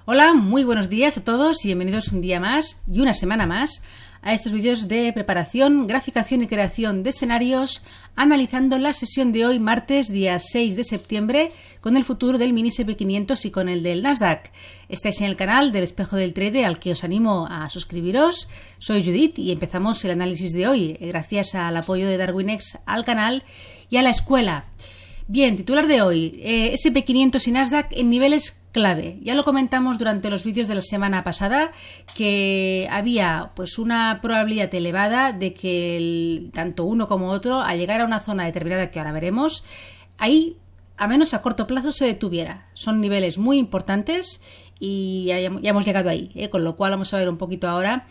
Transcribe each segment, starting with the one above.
Hola, muy buenos días a todos y bienvenidos un día más y una semana más a estos vídeos de preparación, graficación y creación de escenarios, analizando la sesión de hoy, martes, día 6 de septiembre, con el futuro del mini SP500 y con el del Nasdaq. Estáis en el canal del Espejo del Trader, al que os animo a suscribiros. Soy Judith y empezamos el análisis de hoy, gracias al apoyo de Darwinex al canal y a la escuela. Bien, titular de hoy, SP500 y Nasdaq en niveles clave. Ya lo comentamos durante los vídeos de la semana pasada que había pues una probabilidad elevada de que tanto uno como otro, al llegar a una zona determinada que ahora veremos, ahí, a menos a corto plazo, se detuviera. Son niveles muy importantes y ya hemos llegado ahí, con lo cual vamos a ver un poquito ahora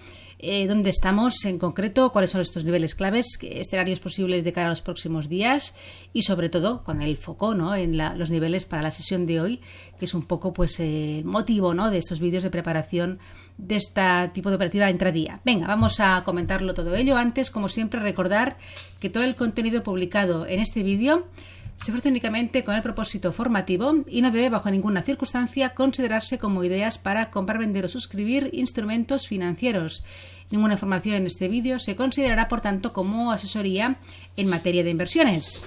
dónde estamos en concreto, cuáles son estos niveles claves, escenarios posibles de cara a los próximos días y sobre todo con el foco, ¿no?, en los niveles para la sesión de hoy, que es un poco pues el motivo, ¿no?, de estos vídeos de preparación de este tipo de operativa intradía. Venga, vamos a comentarlo todo ello. Antes, como siempre, recordar que todo el contenido publicado en este vídeo se ofrece únicamente con el propósito formativo y no debe bajo ninguna circunstancia considerarse como ideas para comprar, vender o suscribir instrumentos financieros. Ninguna información en este vídeo se considerará, por tanto, como asesoría en materia de inversiones.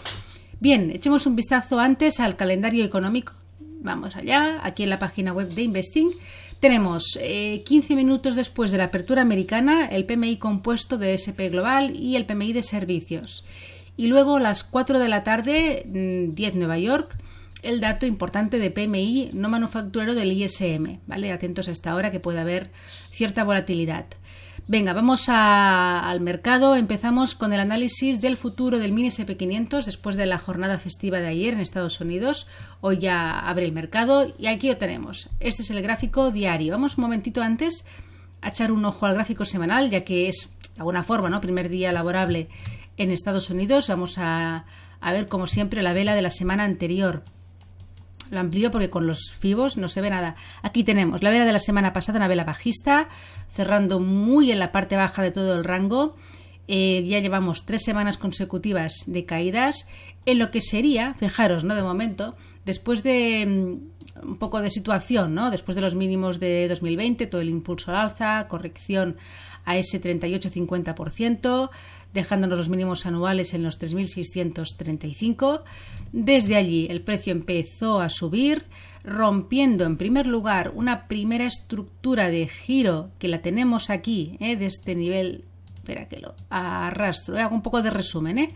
Bien, echemos un vistazo antes al calendario económico. Vamos allá, aquí en la página web de Investing. Tenemos 15 minutos después de la apertura americana el PMI compuesto de S&P Global y el PMI de servicios. Y luego a las 4 de la tarde, 10 Nueva York, el dato importante de PMI no manufacturero del ISM, ¿vale? Atentos a esta hora que puede haber cierta volatilidad. Venga, vamos al mercado. Empezamos con el análisis del futuro del mini SP500 después de la jornada festiva de ayer en Estados Unidos. Hoy ya abre el mercado y aquí lo tenemos. Este es el gráfico diario. Vamos un momentito antes a echar un ojo al gráfico semanal, ya que es de alguna forma, ¿no?, primer día laborable en Estados Unidos. Vamos a ver, como siempre, la vela de la semana anterior. Lo amplío porque con los fibos no se ve nada. Aquí tenemos la vela de la semana pasada, una vela bajista, cerrando muy en la parte baja de todo el rango. Ya llevamos 3 semanas consecutivas de caídas, en lo que sería, fijaros, ¿no?, de momento, después de un poco de situación, ¿no?, después de los mínimos de 2020, todo el impulso al alza, corrección a ese 38-50%, dejándonos los mínimos anuales en los 3.635. Desde allí el precio empezó a subir, rompiendo en primer lugar una primera estructura de giro que la tenemos aquí, de este nivel. Espera que lo arrastro, hago un poco de resumen.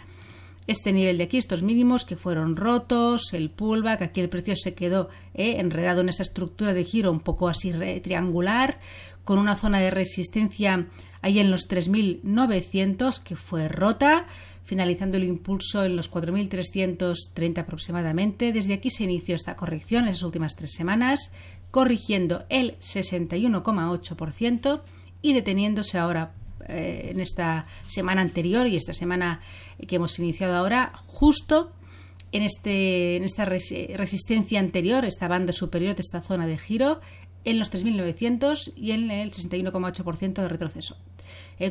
Este nivel de aquí, estos mínimos que fueron rotos, el pullback, aquí el precio se quedó enredado en esa estructura de giro un poco así triangular, con una zona de resistencia ahí en los 3.900 que fue rota, finalizando el impulso en los 4.330 aproximadamente. Desde aquí se inició esta corrección en esas últimas 3 semanas, corrigiendo el 61,8% y deteniéndose ahora en esta semana anterior y esta semana que hemos iniciado ahora, justo en esta resistencia anterior, esta banda superior de esta zona de giro, en los 3.900 y en el 61,8% de retroceso.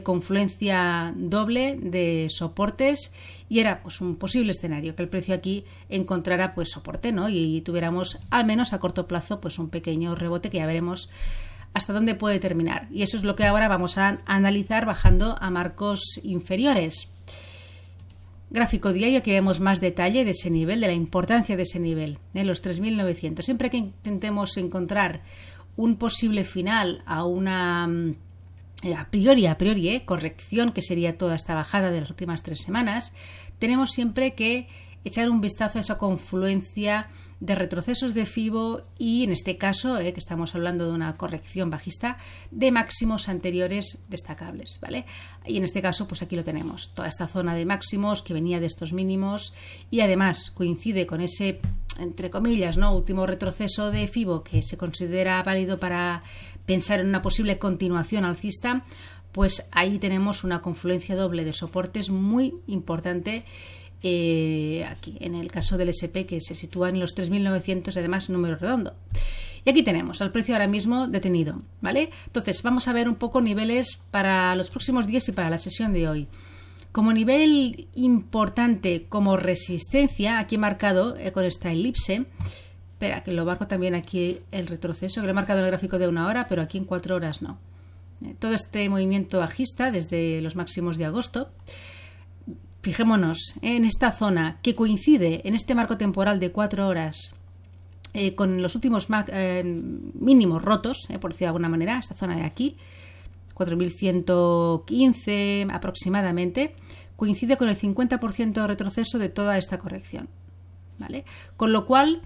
Confluencia doble de soportes y era pues un posible escenario que el precio aquí encontrara pues soporte, ¿no?, y tuviéramos al menos a corto plazo pues un pequeño rebote que ya veremos hasta dónde puede terminar. Y eso es lo que ahora vamos a analizar bajando a marcos inferiores. Gráfico diario, que vemos más detalle de ese nivel, de la importancia de ese nivel, los 3.900. Siempre que intentemos encontrar un posible final a una a priori, corrección, que sería toda esta bajada de las últimas 3 semanas, tenemos siempre que echar un vistazo a esa confluencia de retrocesos de FIBO y, en este caso, que estamos hablando de una corrección bajista, de máximos anteriores destacables, ¿vale? Y en este caso, pues aquí lo tenemos, toda esta zona de máximos que venía de estos mínimos y además coincide con ese, entre comillas, ¿no?, último retroceso de FIBO que se considera válido para pensar en una posible continuación alcista. Pues ahí tenemos una confluencia doble de soportes muy importante. Aquí en el caso del SP, que se sitúa en los 3.900, además número redondo. Y aquí tenemos al precio ahora mismo detenido, ¿vale? Entonces vamos a ver un poco niveles para los próximos días y para la sesión de hoy. Como nivel importante, como resistencia, aquí marcado con esta elipse, Espera, que lo marco también aquí el retroceso, que lo he marcado en el gráfico de 1 hora, pero aquí en 4 horas no. Todo este movimiento bajista desde los máximos de agosto, fijémonos en esta zona que coincide en este marco temporal de 4 horas con los últimos mínimos rotos, por decirlo de alguna manera, esta zona de aquí, 4.115 aproximadamente, coincide con el 50% de retroceso de toda esta corrección, ¿vale? Con lo cual,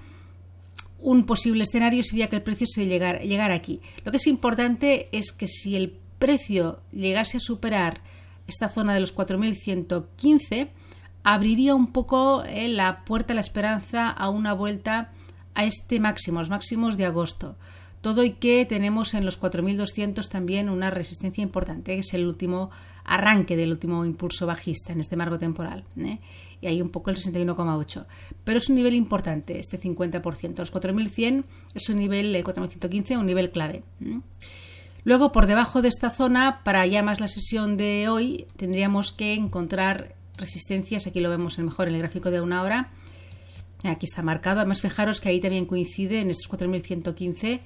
un posible escenario sería que el precio se llegara aquí. Lo que es importante es que si el precio llegase a superar esta zona de los 4.115, abriría un poco la puerta a la esperanza a una vuelta a este máximo, los máximos de agosto. Todo y que tenemos en los 4.200 también una resistencia importante, que es el último arranque del último impulso bajista en este marco temporal, y ahí un poco el 61,8. Pero es un nivel importante, este 50%. Los 4.100 es un nivel, 4.115, un nivel clave. Luego, por debajo de esta zona, para ya más la sesión de hoy, tendríamos que encontrar resistencias. Aquí lo vemos mejor en el gráfico de 1 hora. Aquí está marcado. Además, fijaros que ahí también coincide en estos 4.115,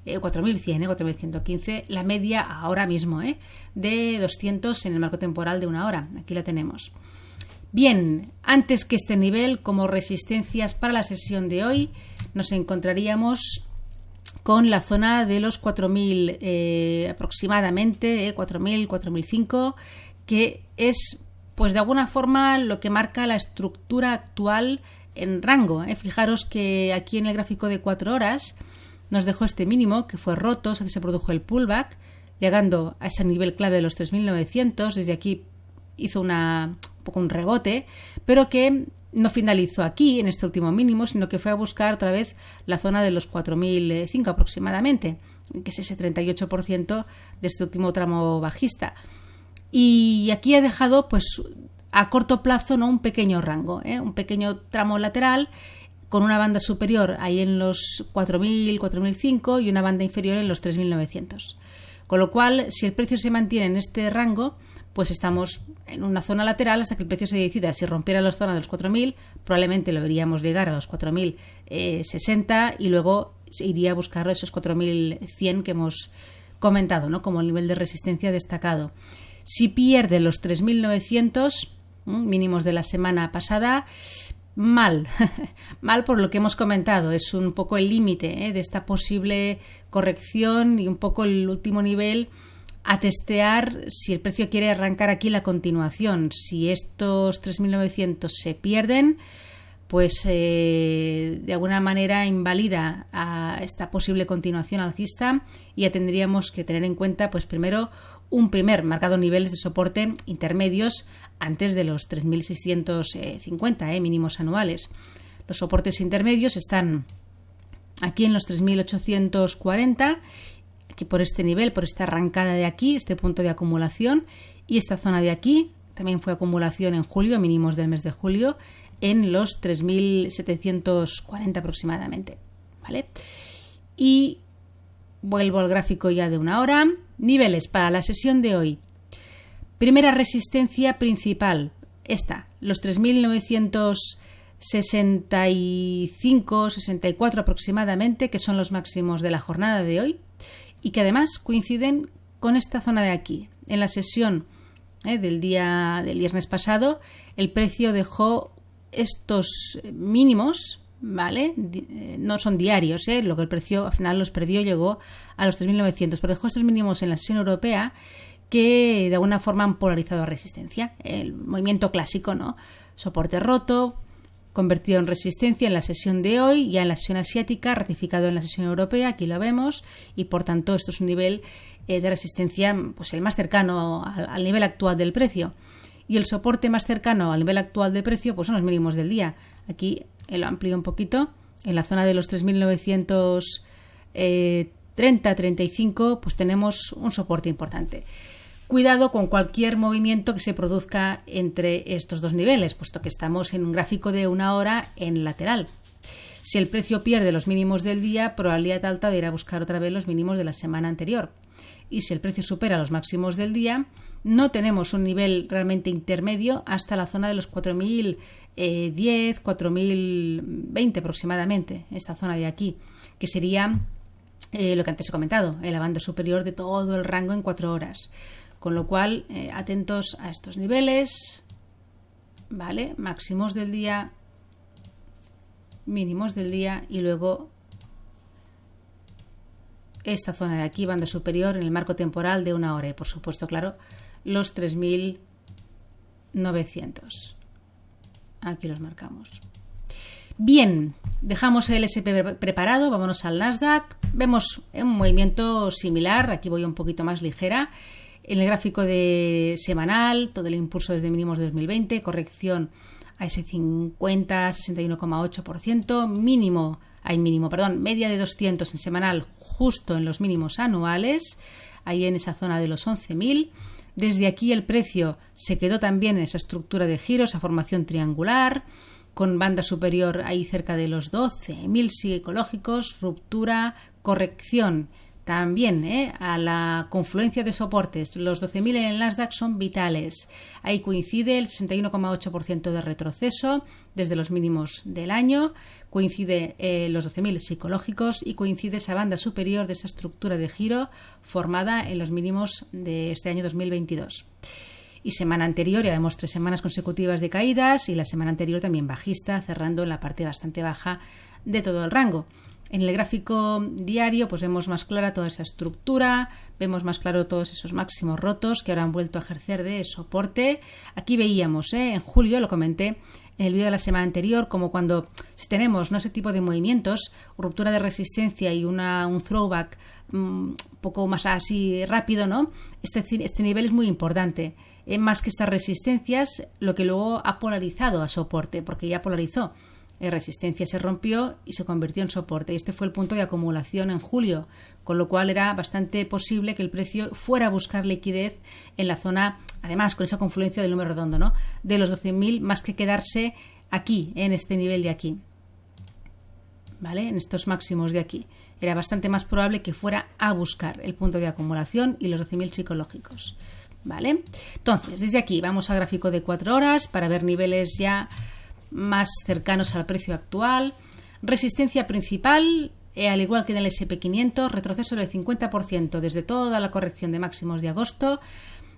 4.115, la media ahora mismo de 200 en el marco temporal de 1 hora. Aquí la tenemos. Bien, antes que este nivel, como resistencias para la sesión de hoy, nos encontraríamos con la zona de los 4.000 aproximadamente, 4.000, 4.005, que es, pues de alguna forma, lo que marca la estructura actual en rango. Fijaros que aquí en el gráfico de 4 horas nos dejó este mínimo que fue roto, o sea que se produjo el pullback, llegando a ese nivel clave de los 3.900. Desde aquí hizo un poco un rebote, pero que no finalizó aquí en este último mínimo, sino que fue a buscar otra vez la zona de los 4.005 aproximadamente, que es ese 38% de este último tramo bajista. Y aquí ha dejado, pues, a corto plazo, ¿no?, un pequeño rango, un pequeño tramo lateral con una banda superior ahí en los 4.000, 4.005 y una banda inferior en los 3.900. Con lo cual, si el precio se mantiene en este rango, pues estamos en una zona lateral hasta que el precio se decida. Si rompiera la zona de los 4.000, probablemente lo veríamos llegar a los 4.060 y luego se iría a buscar esos 4.100 que hemos comentado, ¿no?, como el nivel de resistencia destacado. Si pierde los 3.900 mínimos de la semana pasada, mal por lo que hemos comentado. Es un poco el límite de esta posible corrección y un poco el último nivel a testear si el precio quiere arrancar aquí la continuación. Si estos 3.900 se pierden, pues de alguna manera invalida a esta posible continuación alcista, y ya tendríamos que tener en cuenta, pues primero, un primer marcado niveles de soporte intermedios antes de los 3.650 mínimos anuales. Los soportes intermedios están aquí en los 3.840, aquí por este nivel, por esta arrancada de aquí, este punto de acumulación, y esta zona de aquí también fue acumulación en julio, mínimos del mes de julio, en los 3.740 aproximadamente, ¿vale? Y vuelvo al gráfico ya de 1 hora. Niveles para la sesión de hoy. Primera resistencia principal, esta, los 3.965, 64 aproximadamente, que son los máximos de la jornada de hoy y que además coinciden con esta zona de aquí. En la sesión del viernes pasado, el precio dejó estos mínimos, ¿vale? No son diarios, lo que el precio al final los perdió, llegó a los 3.900, pero dejó estos mínimos en la sesión europea que de alguna forma han polarizado a resistencia. El movimiento clásico, ¿no? Soporte roto, convertido en resistencia en la sesión de hoy, ya en la sesión asiática, ratificado en la sesión europea, aquí lo vemos, y por tanto esto es un nivel de resistencia, pues el más cercano al nivel actual del precio. Y el soporte más cercano al nivel actual de precio, pues son los mínimos del día. Aquí lo amplío un poquito, en la zona de los 3.930-35, pues tenemos un soporte importante. Cuidado con cualquier movimiento que se produzca entre estos dos niveles, puesto que estamos en un gráfico de 1 hora en lateral. Si el precio pierde los mínimos del día, probabilidad alta de ir a buscar otra vez los mínimos de la semana anterior. y si el precio supera los máximos del día, no tenemos un nivel realmente intermedio hasta la zona de los 4.010, 4.020 aproximadamente, esta zona de aquí, que sería lo que antes he comentado, la banda superior de todo el rango en 4 horas. Con lo cual, atentos a estos niveles, ¿vale? Máximos del día, mínimos del día y luego esta zona de aquí, banda superior en el marco temporal de 1 hora y por supuesto, claro, los 3.900. Aquí los marcamos. Bien, dejamos el SP preparado, vámonos al Nasdaq. Vemos un movimiento similar, aquí voy un poquito más ligera. En el gráfico de semanal, todo el impulso desde mínimos de 2020, corrección a ese 50, 61,8%, media de 200 en semanal, justo en los mínimos anuales, ahí en esa zona de los 11.000. Desde aquí el precio se quedó también en esa estructura de giros, esa formación triangular, con banda superior ahí cerca de los 12.000 psicológicos, ruptura, corrección también a la confluencia de soportes. Los 12.000 en el Nasdaq son vitales. Ahí coincide el 61,8% de retroceso desde los mínimos del año, coincide los 12.000 psicológicos y coincide esa banda superior de esa estructura de giro formada en los mínimos de este año 2022. Y semana anterior, ya vemos 3 semanas consecutivas de caídas y la semana anterior también bajista, cerrando en la parte bastante baja de todo el rango. En el gráfico diario pues vemos más clara toda esa estructura, vemos más claro todos esos máximos rotos que ahora han vuelto a ejercer de soporte. Aquí veíamos, en julio, lo comenté en el vídeo de la semana anterior, como cuando si tenemos ese tipo de movimientos, ruptura de resistencia y un throwback un poco más así rápido, ¿no? Este nivel es muy importante. Más que estas resistencias, lo que luego ha polarizado a soporte, porque ya polarizó. Resistencia se rompió y se convirtió en soporte. Y este fue el punto de acumulación en julio, con lo cual era bastante posible que el precio fuera a buscar liquidez en la zona, además con esa confluencia del número redondo, ¿no? De los 12.000, más que quedarse aquí, en este nivel de aquí, ¿vale? En estos máximos de aquí. Era bastante más probable que fuera a buscar el punto de acumulación y los 12.000 psicológicos, ¿vale? Entonces, desde aquí vamos al gráfico de 4 horas para ver niveles ya más cercanos al precio actual. Resistencia principal, al igual que en el SP500, retroceso del 50% desde toda la corrección de máximos de agosto.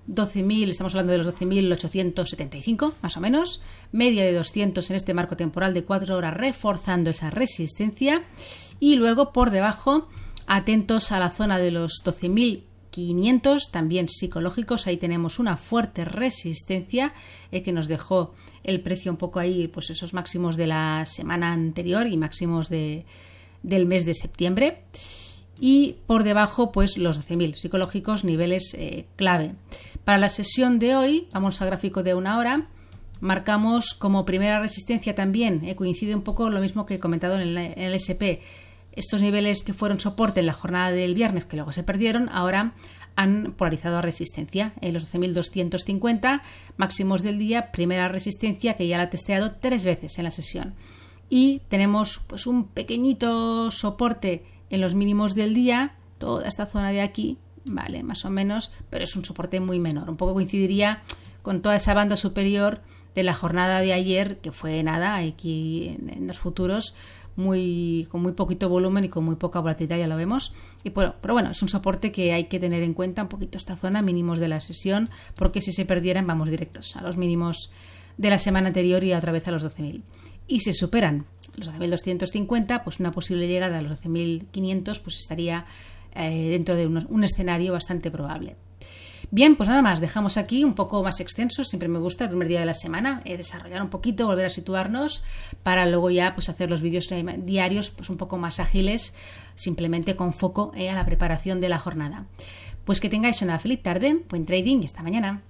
12.000, estamos hablando de los 12.875 más o menos, media de 200 en este marco temporal de 4 horas reforzando esa resistencia y luego por debajo atentos a la zona de los 12.500 también psicológicos. Ahí tenemos una fuerte resistencia que nos dejó el precio un poco ahí, pues esos máximos de la semana anterior y máximos del mes de septiembre. Y por debajo, pues los 12.000 psicológicos, niveles clave. Para la sesión de hoy, vamos al gráfico de 1 hora, marcamos como primera resistencia también, coincide un poco lo mismo que he comentado en el SP. Estos niveles que fueron soporte en la jornada del viernes, que luego se perdieron, ahora han polarizado a resistencia. En los 12.250 máximos del día, primera resistencia que ya la he testeado 3 veces en la sesión. Y tenemos pues un pequeñito soporte en los mínimos del día, toda esta zona de aquí, vale, más o menos, pero es un soporte muy menor. Un poco coincidiría con toda esa banda superior de la jornada de ayer, que fue nada, aquí en los futuros, con muy poquito volumen y con muy poca volatilidad, ya lo vemos. Pero bueno, es un soporte que hay que tener en cuenta un poquito esta zona, mínimos de la sesión, porque si se perdieran vamos directos a los mínimos de la semana anterior y otra vez a los 12.000. Y si superan los 12.250, pues una posible llegada a los 12.500 pues estaría dentro de un escenario bastante probable. Bien, pues nada más, dejamos aquí un poco más extenso, siempre me gusta el primer día de la semana, desarrollar un poquito, volver a situarnos para luego ya pues hacer los vídeos diarios pues un poco más ágiles, simplemente con foco a la preparación de la jornada. Pues que tengáis una feliz tarde, buen trading y hasta mañana.